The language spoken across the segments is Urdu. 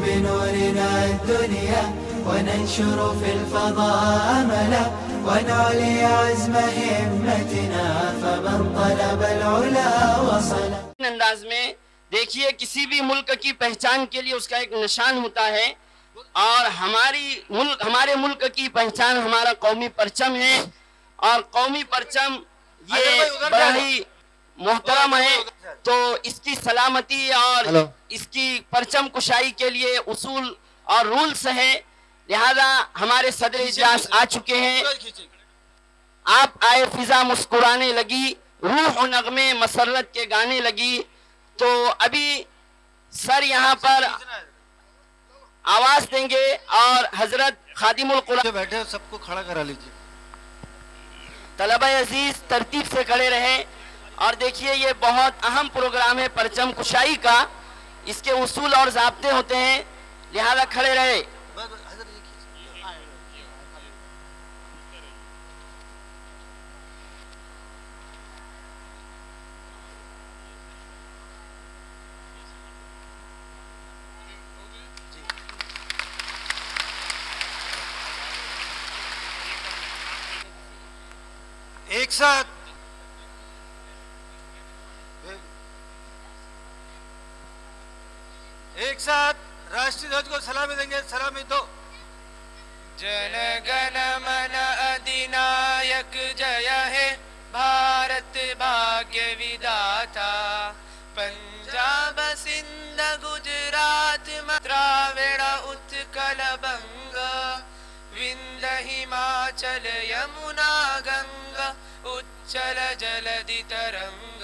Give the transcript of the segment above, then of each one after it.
بنورنا الدنيا وننشر في الفضاء أملا ونعلي عزم همتنا فمن طلب العلا وصل. انداز میں دیکھیے کسی بھی ملک کی پہچان کے لیے اس کا ایک نشان ہوتا ہے اور ہمارے ملک کی پہچان ہمارا قومی پرچم ہے اور قومی پرچم یہ بڑا ہی محترم ہے تو اس کی سلامتی اور اس کی پرچم کشائی کے لیے اصول اور رولز ہیں لہذا ہمارے صدر اجلاس آ چکے ہیں. آپ آئے فضا مسکرانے لگی روح و نغمے مسرت کے گانے لگی تو ابھی سر یہاں پر آواز دیں گے اور حضرت خادم القرآن بیٹھے سب کو کھڑا کرا لیجیے. طلبہ عزیز ترتیب سے کھڑے رہیں اور دیکھیے یہ بہت اہم پروگرام ہے پرچم کشائی کا اس کے اصول اور ضابطے ہوتے ہیں لہذا کھڑے رہے. ایک ساتھ راشٹری دھوج کو سلامی دیں گے. سلامی دو. جن گن من ادینایک جیا ہے بھارت بھاگیہ وداتا پنجاب سندھ گجرات دراوڑ اتکل بنگ وندھ ہماچل یمنا گنگا اچل جلدی ترنگ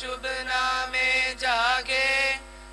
شبھ نامے جاگے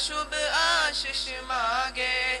شبھ آشیش ماگے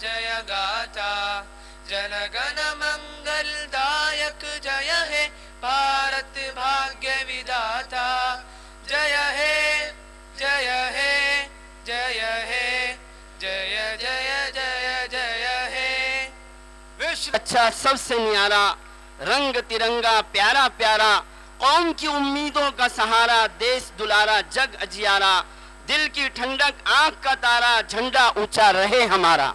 جیا گاتا جن گن منگل دایک جیا ہے بھارت بھاگیہ وداتا جیا ہے جیا ہے جیا ہے جیا جیا جیا جیا ہے. اچھا سب سے نیارا رنگ ترنگا پیارا پیارا قوم کی امیدوں کا سہارا دیس دلارا جگ اجیارا دل کی ٹھنڈک آنکھ کا تارا جھنڈا اونچا رہے ہمارا.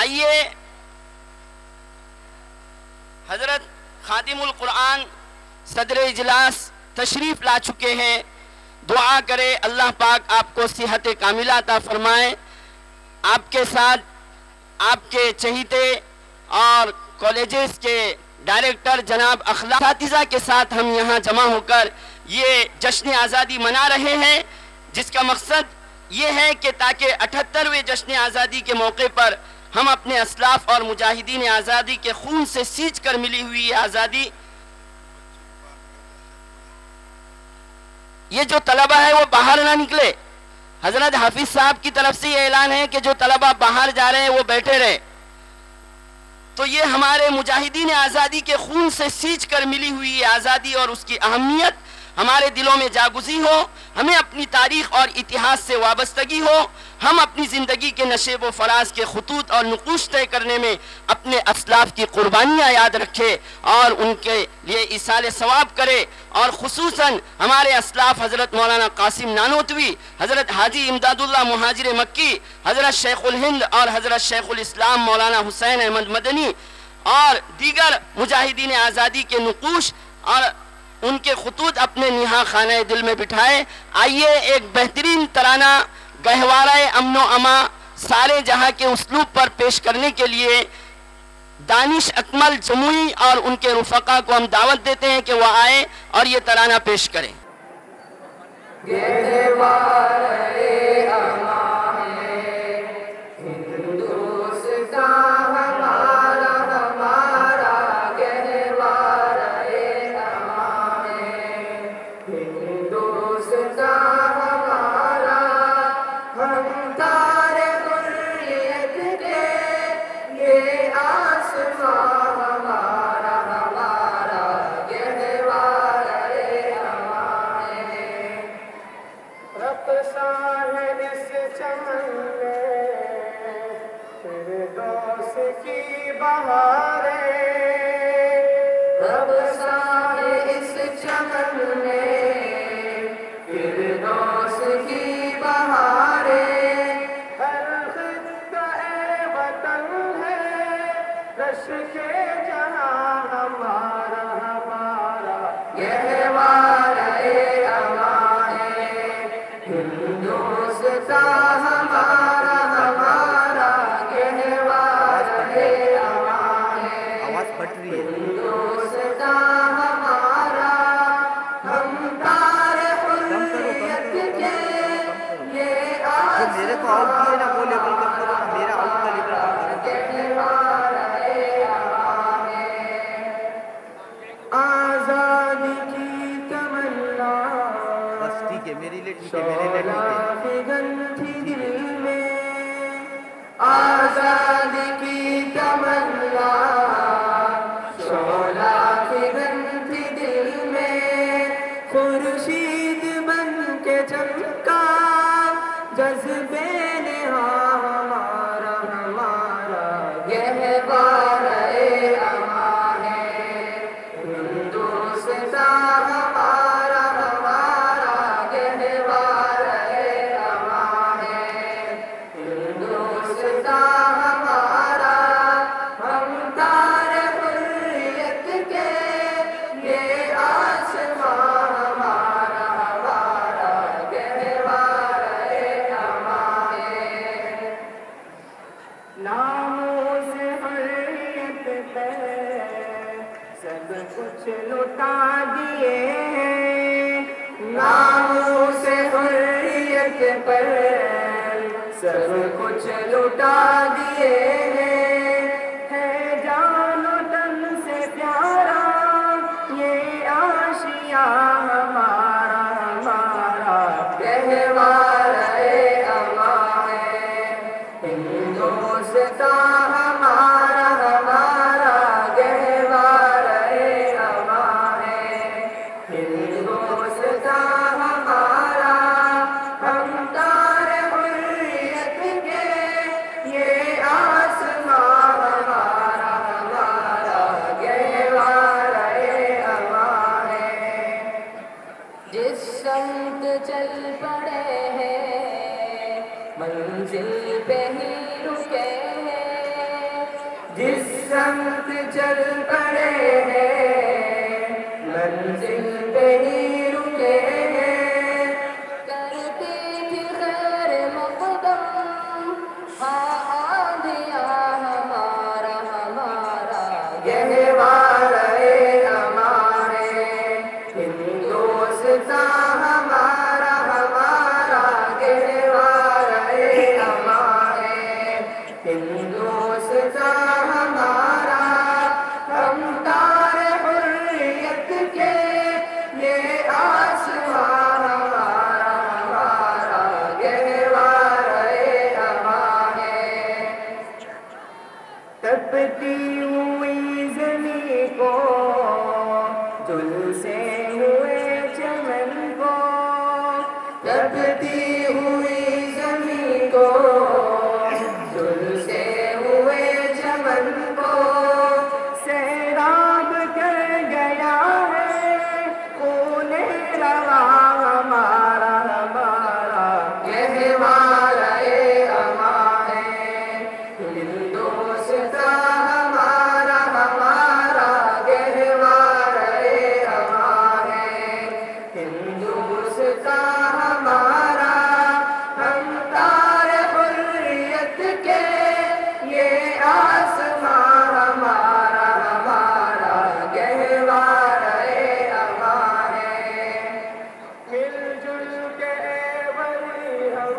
آئیے حضرت خادم القرآن صدر اجلاس تشریف لا چکے ہیں. دعا کرے اللہ پاک آپ کو صحت کاملہ عطا فرمائے. آپ کے ساتھ آپ کے چہیتے اور کالجز کے ڈائریکٹر جناب اخلاق اساتذہ کے ساتھ ہم یہاں جمع ہو کر یہ جشن آزادی منا رہے ہیں جس کا مقصد یہ ہے کہ تاکہ 78ویں جشن آزادی کے موقع پر ہم اپنے اسلاف اور مجاہدین آزادی کے خون سے سینچ کر ملی ہوئی یہ آزادی یہ جو طلبہ ہے وہ باہر نہ نکلے. حضرت حافظ صاحب کی طرف سے یہ اعلان ہے کہ جو طلبہ باہر جا رہے ہیں وہ بیٹھے رہے تو یہ ہمارے مجاہدین آزادی کے خون سے سینچ کر ملی ہوئی یہ آزادی اور اس کی اہمیت ہمارے دلوں میں جاگزی ہو. ہمیں اپنی تاریخ اور اتہاس سے وابستگی ہو. ہم اپنی زندگی کے نشیب و فراز کے خطوط اور نقوش طے کرنے میں اپنے اسلاف کی قربانیاں یاد رکھے اور ان کے لیے ایصال ثواب کرے اور خصوصاً ہمارے اسلاف حضرت مولانا قاسم نانوتوی حضرت حاجی امداد اللہ مہاجر مکی حضرت شیخ الہند اور حضرت شیخ الاسلام مولانا حسین احمد مدنی اور دیگر مجاہدین آزادی کے نقوش اور ان کے خطوط اپنے نہا خانہ دل میں بٹھائے. آئیے ایک بہترین ترانہ گہوارہ امن و اما سارے جہاں کے اسلوب پر پیش کرنے کے لیے دانش اکمل جموعی اور ان کے رفقا کو ہم دعوت دیتے ہیں کہ وہ آئے اور یہ ترانہ پیش کریں. اس چمن میں فردوس کی ہندوستان ہمارا ہمارا گہوارہ ہے امان ہے آواز پھٹ رہی ہے ہندوستان ہمارا ہم تارے حریت کے یہ جو میرے کو آؤٹ کیے نا وہ لیول کم کرو نا میرا آؤٹ کا لیول کم کرو گہوارہ ہے امان ہے آزادی کی تمنا بس ٹھیک ہے میرے لیے ٹھیک ہے میرے لیے ٹھیک ہے فگن تھی دل میں آزادی کی تمنا شعلہ فگن تھی دل میں خورشید بن کے چمکا جذبے نے ہمارا ہمارا گہوارہ امان ہے ہندوستان ہمارا ہمارا گہوارہ امان ہے ہندوستان ہمارا ہم تارے حریت کے یہ آسمان ہمارا ہمارا گہوارہ امان ہے ناموس حریت پہ سب کچھ لٹا دیے ناموس حریت پر سب کچھ لٹا دیے ہے جان و تن سے پیارا یہ آشیاں ہمارا ہمارا گہوارہ امان ہے ہندوستان ہمارا ہمارا گہوارہ امان ہے ہندوستان ہمارا ہم تارے حریت کے یہ آسمان ہمارا ہمارا گہوارہ امان ہے جس سمت چل پڑے ہیں منزل پہ ہی رکے ہیں جس سمت چل پڑے ہیں منزل پہ ہی رکے ہیں کرتی تھی خیر مقدم ہاں آندھیا ہمارا ہمارا گہوارہ امان ہے ہندوستان ہمارا ہمارا گہوارہ امان ہے ہندوستان ہمارا ہم تارے حریت کے یہ آسمان ہمارا ہمارا گہوارہ امان ہے تپتی ہوئی زمین کو جل سے ہوئے چمن کو تپتی ہوئی زمین کو جل سے ہوئے چمن کو سیراب کر گیا ہے خون روا ہمارا ہمارا گہوارہ امان ہے ہندوستان ہمارا ہمارا گہوارہ امان ہے ہندوستان ہمارا ہم تارے حریت کے یہ آسمان ہمارا ہمارا گہوارہ امان ہے مل جل کے ولی ہم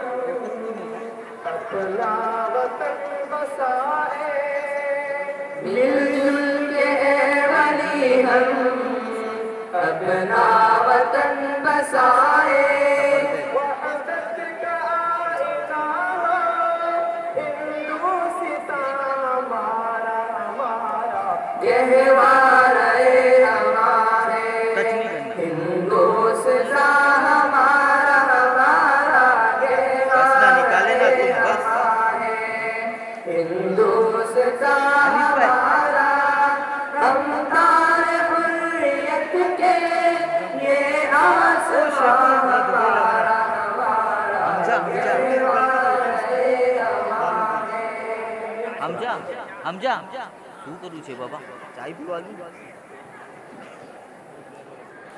اپنا وطن بسائے مل جل کے ولی ہم اپنا وطن بسائے وحدت کا الہ ہندوستان ہمارا ہمارا گہوارہ امان ہے ہندوستان ہمارا ہمارا گہوارہ نکالے نا تم بس امان ہے ہندوستان ہمارا ہم تارے حریت کے یہ آسمان ہمارا ہمارا સમજા શું કરવું છે બાબા ચાય પીવાનું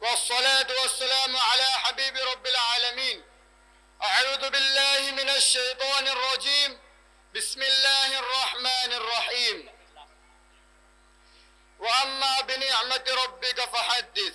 والصلاة والسلام على حبيب رب العالمين أعوذ بالله من الشيطان الرجيم بسم الله الرحمن الرحيم وأما بنعمة ربك فحدث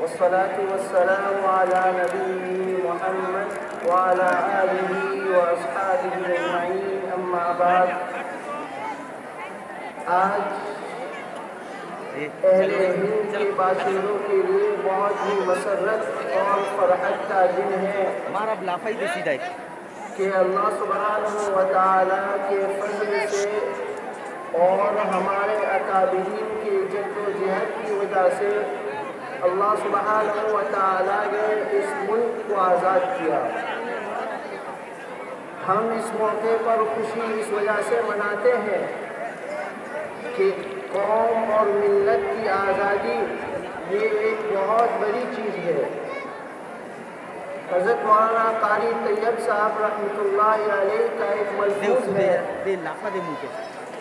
والصلاة والسلام على نبيه محمد وعلى آله وأصحابه أجمعين أما بعد آج اہل ہند کے باشندوں کے لیے بہت ہی مسرت اور فرحت کا دن ہے ہمارا بلافائی دے سیدھا ہے کہ اللہ سبحانہ و تعالیٰ کے فضل سے اور ہمارے اکابرین کی جد و جہد کی وجہ سے اللہ سبحانہ و تعالیٰ نے اس ملک کو آزاد کیا. ہم اس موقع پر خوشی اس وجہ سے مناتے ہیں کہ قوم اور ملت کی آزادی یہ ایک بہت بڑی چیز ہے. حضرت مولانا قاری طیب صاحب رحمۃ اللہ علیہ کا ایک ملفوظ ہے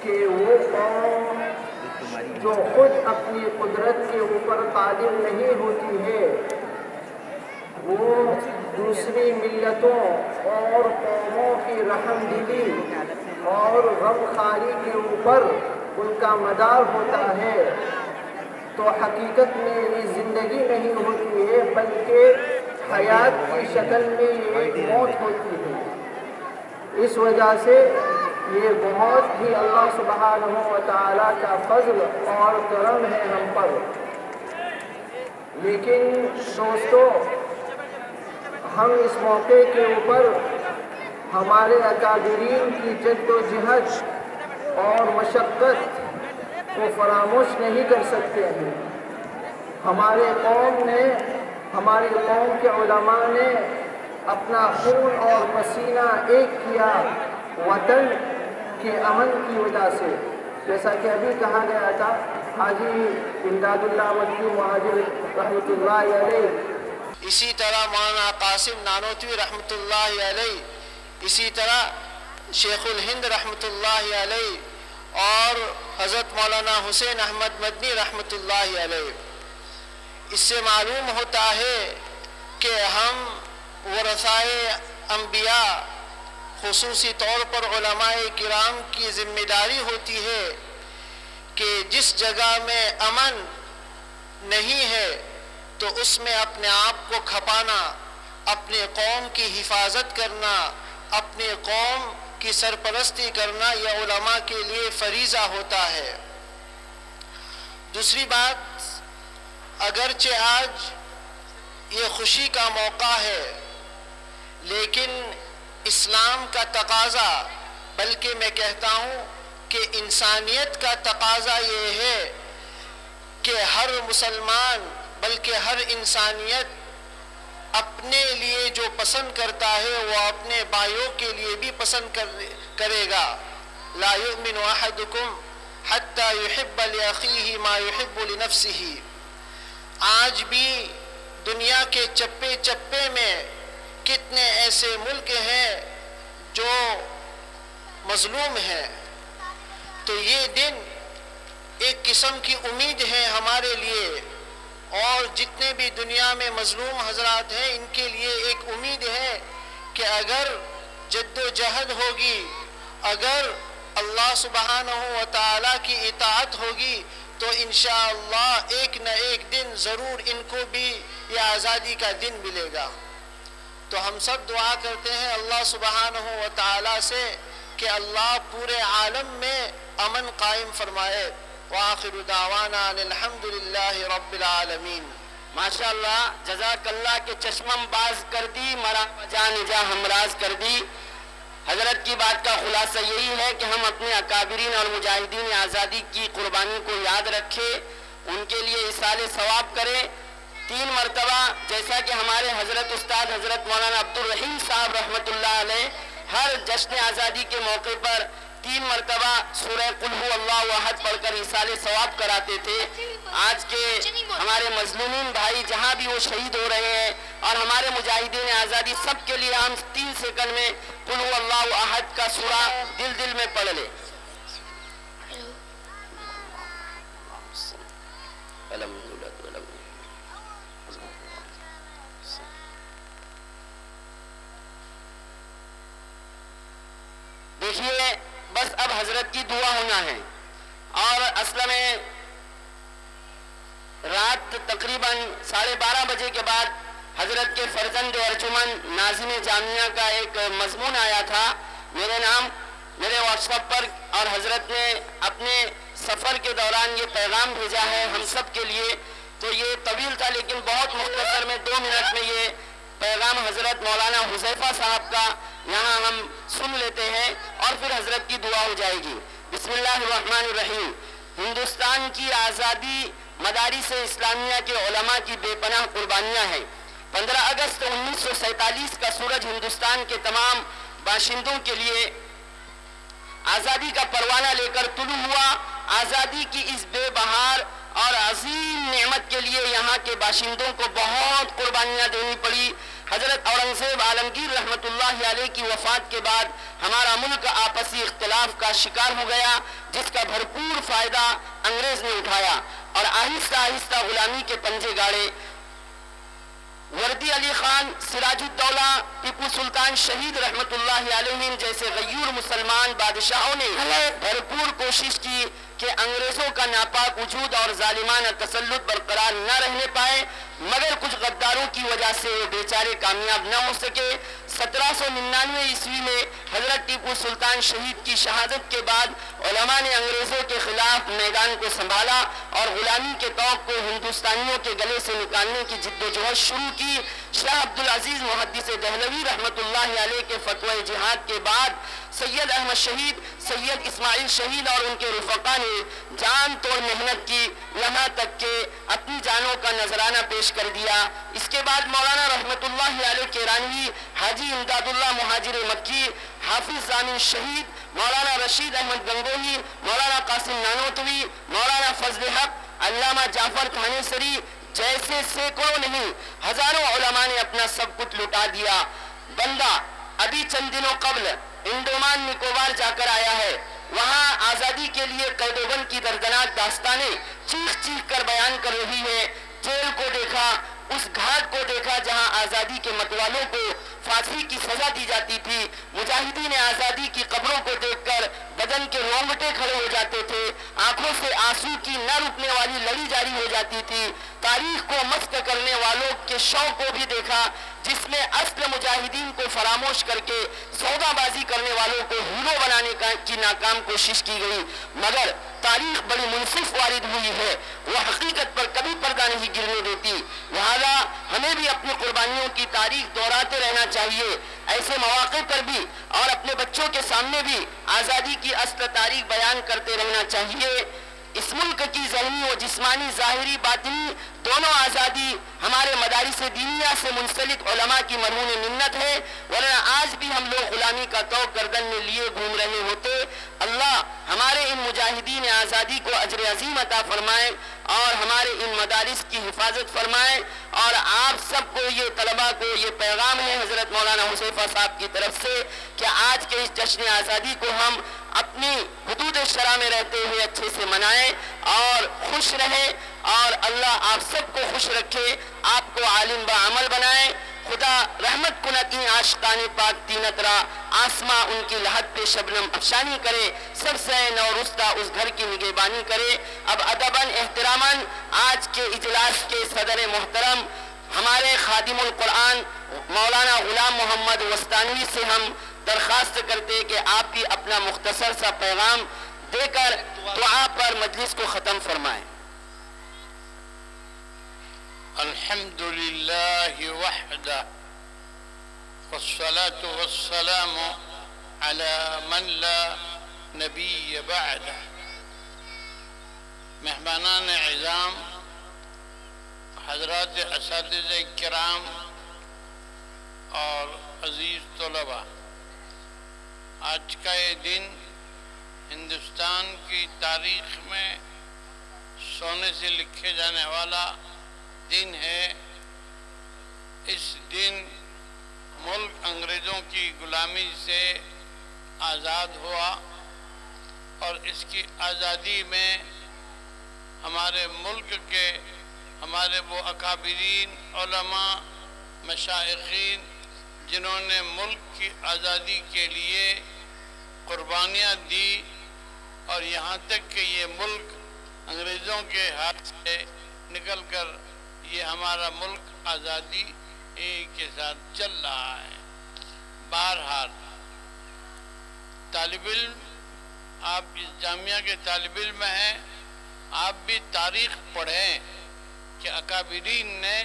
کہ وہ قوم جو خود اپنی قدرت کے اوپر قادر نہیں ہوتی ہے وہ دوسری ملتوں اور قوموں کی رحم دلی اور غم خواری کے اوپر ان کا مدار ہوتا ہے تو حقیقت میں یہ زندگی نہیں ہوتی ہے بلکہ حیات کی شکل میں یہ موت ہوتی ہے. اس وجہ سے یہ بہت ہی اللہ سبحانہ و تعالیٰ کا فضل اور کرم ہے ہم پر. لیکن دوستو ہم اس موقع کے اوپر ہمارے اکابرین کی جد و جہد اور مشقت کو فراموش نہیں کر سکتے ہیں. ہمارے قوم کے علماء نے اپنا خون اور پسینہ ایک کیا وطن کے امن کی وجہ سے. جیسا کہ ابھی کہا گیا تھا حاجی امداد اللہ مدنی مہاجر رحمۃ اللہ علیہ, اسی طرح مولانا قاسم نانوتوی رحمۃ اللہ علیہ, اسی طرح شیخ الہند رحمۃ اللہ علیہ اور حضرت مولانا حسین احمد مدنی رحمۃ اللہ علیہ. اس سے معلوم ہوتا ہے کہ ہم ورثائے انبیاء خصوصی طور پر علماء کرام کی ذمہ داری ہوتی ہے کہ جس جگہ میں امن نہیں ہے تو اس میں اپنے آپ کو کھپانا, اپنے قوم کی حفاظت کرنا, اپنے قوم کی سرپرستی کرنا یہ علماء کے لیے فریضہ ہوتا ہے. دوسری بات, اگرچہ آج یہ خوشی کا موقع ہے لیکن اسلام کا تقاضا, بلکہ میں کہتا ہوں کہ انسانیت کا تقاضا یہ ہے کہ ہر مسلمان بلکہ ہر انسانیت اپنے لیے جو پسند کرتا ہے وہ اپنے بھائیوں کے لیے بھی پسند کرے گا. لا یؤمن احدکم حتی یحب لأخیہ ما یحب لنفسہ. آج بھی دنیا کے چپے چپے میں کتنے ایسے ملک ہیں جو مظلوم ہیں, تو یہ دن ایک قسم کی امید ہے ہمارے لیے, اور جتنے بھی دنیا میں مظلوم حضرات ہیں ان کے لیے ایک امید ہے کہ اگر جد و جہد ہوگی, اگر اللہ سبحانہ و تعالیٰ کی اطاعت ہوگی تو انشاءاللہ ایک نہ ایک دن ضرور ان کو بھی یہ آزادی کا دن ملے گا. تو ہم سب دعا کرتے ہیں اللہ سبحانہ و تعالیٰ سے کہ اللہ پورے عالم میں امن قائم فرمائے. وآخر دعوانا الحمدللہ رب العالمین. ماشاءاللہ, جزاک اللہ کے چشمم باز کر دی, مرا جان جا ہمراز کر دی. حضرت کی بات کا خلاصہ یہی ہے کہ ہم اپنے اکابرین اور مجاہدین آزادی کی قربانی کو یاد رکھیں, ان کے لیے ایصال ثواب کریں. 3 مرتبہ جیسا کہ ہمارے حضرت استاد حضرت مولانا عبد الرحیم صاحب رحمۃ اللہ علیہ ہر جشن آزادی کے موقع پر 3 مرتبہ سورہ قل هو اللہ احد پڑھ کر ایصال ثواب کراتے تھے. آج کے ہمارے مظلومین بھائی جہاں بھی وہ شہید ہو رہے ہیں اور ہمارے مجاہدین آزادی سب کے لیے ہم 3 سیکنڈ میں قل هو اللہ احد کا سورہ دل میں پڑھ لیں. دیکھیے بس اب حضرت کی دعا ہونا ہے. اور اصل میں رات تقریباً 12:30 بجے کے بعد حضرت کے فرزند ارجمن ناظم جامعہ کا ایک مضمون آیا تھا میرے نام میرے واٹس ایپ پر، اور حضرت نے اپنے سفر کے دوران یہ پیغام بھیجا ہے ہم سب کے لیے. تو یہ طویل تھا لیکن بہت مختصر میں 2 منٹ میں یہ پیغام حضرت مولانا حذیفہ صاحب کا یہاں ہم سن لیتے ہیں اور پھر حضرت کی دعا ہو جائے گی. بسم اللہ الرحمن الرحیم. ہندوستان کی آزادی مدارس اسلامیہ کے علماء کی بے پناہ قربانیاں ہیں. 15 اگست 1947 کا سورج ہندوستان کے تمام باشندوں کے لیے آزادی کا پروانہ لے کر طلوع ہوا. آزادی کی اس بے بہار اور عظیم نعمت کے لیے یہاں کے باشندوں کو بہت قربانیاں دینی پڑی. حضرت اورنگزیب عالمگیر رحمت اللہ علیہ کی وفات کے بعد ہمارا ملک آپسی اختلاف کا شکار ہو گیا جس کا بھرپور فائدہ انگریز نے اٹھایا اور آہستہ آہستہ غلامی کے پنجے گاڑے. وردی علی خان، سراج الدولہ، ٹیپو سلطان شہید رحمت اللہ علیہ جیسے غیور مسلمان بادشاہوں نے بھرپور کوشش کی کہ انگریزوں کا ناپاک وجود اور ظالمانہ تسلط برقرار نہ رہنے پائے، مگر کچھ غداروں کی وجہ سے وہ بیچارے کامیاب نہ ہو سکے. 1799 عیسوی میں حضرت ٹیپو سلطان شہید کی شہادت کے بعد علماء نے انگریزوں کے خلاف میدان کو سنبھالا اور غلامی کے طوق کو ہندوستانیوں کے گلے سے نکالنے کی جد و جہد شروع کی. شاہ عبدالعزیز محدث دہلوی رحمت اللہ علیہ کے فتوی جہاد کے بعد سید احمد شہید، سید اسماعیل شہید اور ان کے رفقا نے جان توڑ محنت کی یہاں تک کہ اپنی جانوں کا نذرانہ پیش کر دیا. اس کے بعد مولانا رحمت اللہ علیہ کیرانوی، حاجی امداد اللہ مہاجر مکی، حافظ ضامن شہید، مولانا رشید احمد گنگوہی، مولانا قاسم نانوتوی، مولانا فضل حق، علامہ جعفر تھانیسری جیسے سینکڑوں نہیں ہزاروں علماء نے اپنا سب کچھ لٹا دیا. بندہ ابھی چند دنوں قبل انڈومان نکوبار جا کر آیا ہے. وہاں آزادی کے لیے قید و بند کی دردناک داستانیں چیخ چیخ کر بیان کر رہی ہے. جیل کو دیکھا، اس گھاٹ کو دیکھا جہاں آزادی کے متوالوں کو پھانسی کی سزا دی جاتی تھی. مجاہدین آزادی کی قبروں کو دیکھ کر بدن کے رونگٹے کھڑے ہو جاتے تھے، آنکھوں سے آنسو کی نہ رکنے والی لڑی جاری ہو جاتی تھی. تاریخ کو مسخ کرنے والوں کے شوق کو بھی دیکھا جس میں اصل مجاہدین کو فراموش کر کے سودا بازی کرنے والوں کو ہیرو بنانے کی ناکام کوشش کی گئی. مگر تاریخ بڑی منصف وارد ہوئی ہے، وہ حقیقت پر کبھی پردہ نہیں گرنے دیتی. لہذا ہمیں بھی اپنی قربانیوں کی تاریخ دہراتے رہنا چاہیے. ایسے مواقع پر بھی اور اپنے بچوں کے سامنے بھی آزادی کی اصل تاریخ بیان کرتے رہنا چاہیے. اس ملک کی ذہنی و جسمانی ظاہری باطنی دونوں آزادی ہمارے مدارس دینیہ سے منسلک علماء کی مرہون منت ہے، ورنہ آج بھی ہم لوگ غلامی کا طوق گردن میں لیے گھوم رہے ہوتے. اللہ ہمارے ان مجاہدین آزادی کو اجر عظیم عطا فرمائے اور ہمارے ان مدارس کی حفاظت فرمائے. اور آپ سب کو یہ طلباء کو یہ پیغام ہے حضرت مولانا حذیفہ صاحب کی طرف سے کہ آج کے اس جشن آزادی کو ہم اپنی حدود شرع میں رہتے ہوئے اچھے سے منائیں اور خوش رہیں، اور اللہ آپ سب کو خوش رکھے، آپ کو عالم بعمل بنائے. خدا رحمت کنتی عاشقان پاک تینت را آسماں ان کی لحد پہ شبنم افشانی کرے، سب سے نورستہ اس گھر کی نگہبانی کرے. اب ادباً احتراماً آج کے اجلاس کے صدر محترم ہمارے خادم القرآن مولانا غلام محمد وستانوی سے ہم درخواست کرتے کہ آپ بھی اپنا مختصر سا پیغام دے کر دعا پر مجلس کو ختم فرمائیں. الحمد لله وحده والصلاة والسلام على من لا نبي بعده. مہمانان اعظام، حضرات اساتذہ کرام اور عزیز طلباء، آج کا یہ دن ہندوستان کی تاریخ میں سونے سے لکھے جانے والا دن ہے۔ اس دن ملک انگریزوں کی غلامی سے آزاد ہوا، اور اس کی آزادی میں ہمارے ملک کے ہمارے وہ اکابرین علماء مشائخین جنہوں نے ملک کی آزادی کے لیے قربانیاں دی، اور یہاں تک کہ یہ ملک انگریزوں کے ہاتھ سے نکل کر یہ ہمارا ملک آزادی کے ساتھ چل رہا ہے۔ بہرحال طالب علم، آپ اس جامعہ کے طالب علم ہیں، آپ بھی تاریخ پڑھیں کہ اکابرین نے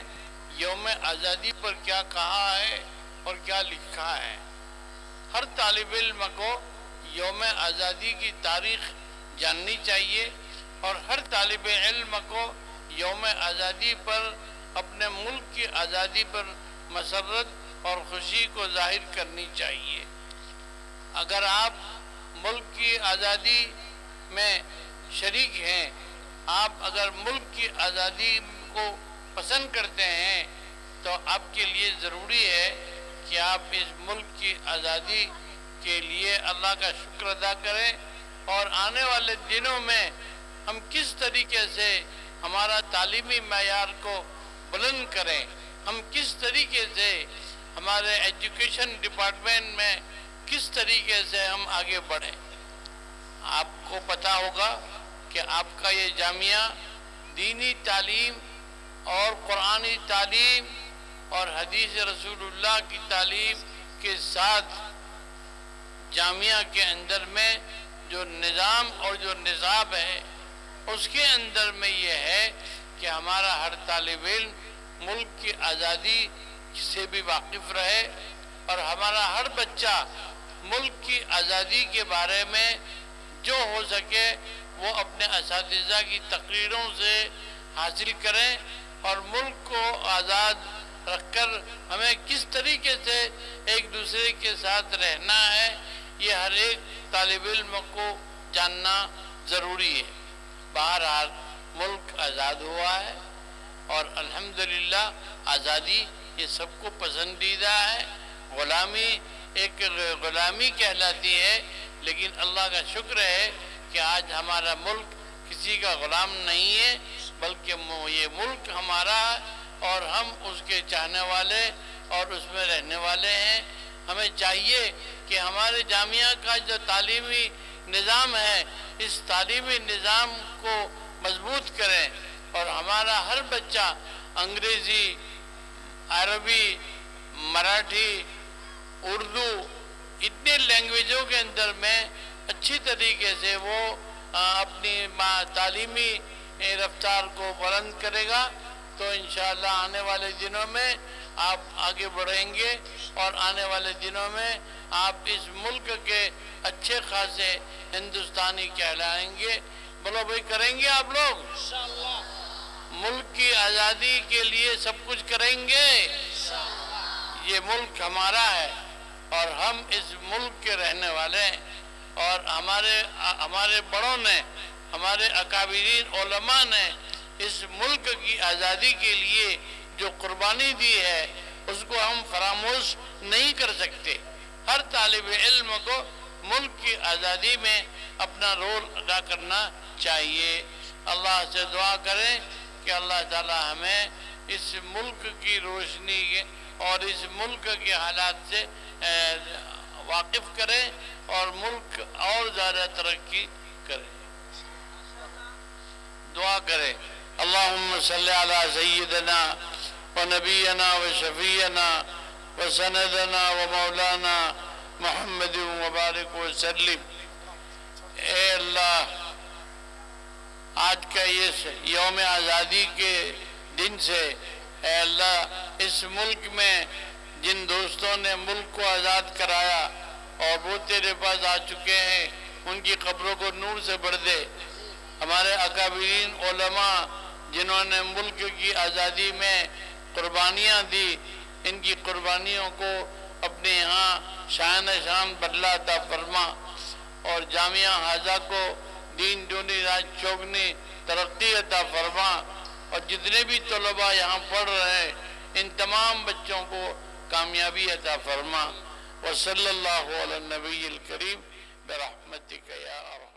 یوم آزادی پر کیا کہا ہے اور کیا لکھا ہے۔ ہر طالب علم کو یوم آزادی کی تاریخ جاننی چاہیے، اور ہر طالب علم کو یوم آزادی پر اپنے ملک کی آزادی پر مسرت اور خوشی کو ظاہر کرنی چاہیے۔ اگر آپ ملک کی آزادی میں شریک ہیں، آپ اگر ملک کی آزادی کو پسند کرتے ہیں، تو آپ کے لیے ضروری ہے کہ آپ اس ملک کی آزادی کے لیے اللہ کا شکر ادا کریں، اور آنے والے دنوں میں ہم کس طریقے سے ہمارا تعلیمی معیار کو بلند کریں، ہم کس طریقے سے ہمارے ایجوکیشن ڈپارٹمنٹ میں کس طریقے سے ہم آگے بڑھیں۔ آپ کو پتہ ہوگا کہ آپ کا یہ جامعہ دینی تعلیم اور قرآنی تعلیم اور حدیث رسول اللہ کی تعلیم کے ساتھ جامعہ کے اندر میں جو نظام اور جو نصاب ہے، اس کے اندر میں یہ ہے کہ ہمارا ہر طالب علم ملک کی آزادی سے بھی واقف رہے، اور ہمارا ہر بچہ ملک کی آزادی کے بارے میں جو ہو سکے وہ اپنے اساتذہ کی تقریروں سے حاصل کریں، اور ملک کو آزاد رکھ کر ہمیں کس طریقے سے ایک دوسرے کے ساتھ رہنا ہے، یہ ہر ایک طالب علم کو جاننا ضروری ہے۔ بہرحال ملک آزاد ہوا ہے، اور الحمدللہ آزادی یہ سب کو پسندیدہ ہے۔ غلامی ایک غلامی کہلاتی ہے، لیکن اللہ کا شکر ہے کہ آج ہمارا ملک کسی کا غلام نہیں ہے، بلکہ یہ ملک ہمارا ہے، اور ہم اس کے چاہنے والے اور اس میں رہنے والے ہیں۔ ہمیں چاہیے کہ ہمارے جامعہ کا جو تعلیمی نظام ہے، اس تعلیمی نظام کو مضبوط کریں، اور ہمارا ہر بچہ انگریزی، عربی، مراٹھی، اردو، اتنے لینگویجوں کے اندر میں اچھی طریقے سے وہ اپنی تعلیمی رفتار کو بلند کرے گا، تو انشاءاللہ آنے والے دنوں میں آپ آگے بڑھیں گے، اور آنے والے دنوں میں آپ اس ملک کے اچھے خاصے ہندوستانی کہلائیں گے۔ بولو بھائی، کریں گے آپ لوگ؟ ملک کی آزادی کے لیے سب کچھ کریں گے۔ یہ ملک ہمارا ہے، اور ہم اس ملک کے رہنے والے ہیں، اور ہمارے بڑوں نے، ہمارے اکابرین علماء نے اس ملک کی آزادی کے لیے جو قربانی دی ہے، اس کو ہم فراموش نہیں کر سکتے۔ ہر طالب علم کو ملک کی آزادی میں اپنا رول ادا کرنا چاہیے۔ اللہ سے دعا کریں کہ اللہ تعالی ہمیں اس ملک کی روشنی اور اس ملک کے حالات سے واقف کریں، اور ملک اور زیادہ ترقی کرے۔ دعا کریں۔ اللہم صلی علی سیدنا و نبینا و شفیعنا و سندنا و مولانا محمد مبارک وسلم۔ اے اللہ، آج کا یہ یوم آزادی کے دن سے اے اللہ، اس ملک میں جن دوستوں نے ملک کو آزاد کرایا اور وہ تیرے پاس آ چکے ہیں، ان کی قبروں کو نور سے بھر دے۔ ہمارے اکابرین علماء جنہوں نے ملک کی آزادی میں قربانیاں دی، ان کی قربانیوں کو اپنے یہاں شان بدلہ عطا فرما، اور اور جامعہ حاضہ کو دین دونی رات چوگنی ترقی عطا فرما، اور جتنے بھی طلباء یہاں پڑھ رہے ہیں ان تمام بچوں کو کامیابی عطا فرما۔ وصلی اللہ علی النبی الکریم برحمتک یا ارحم۔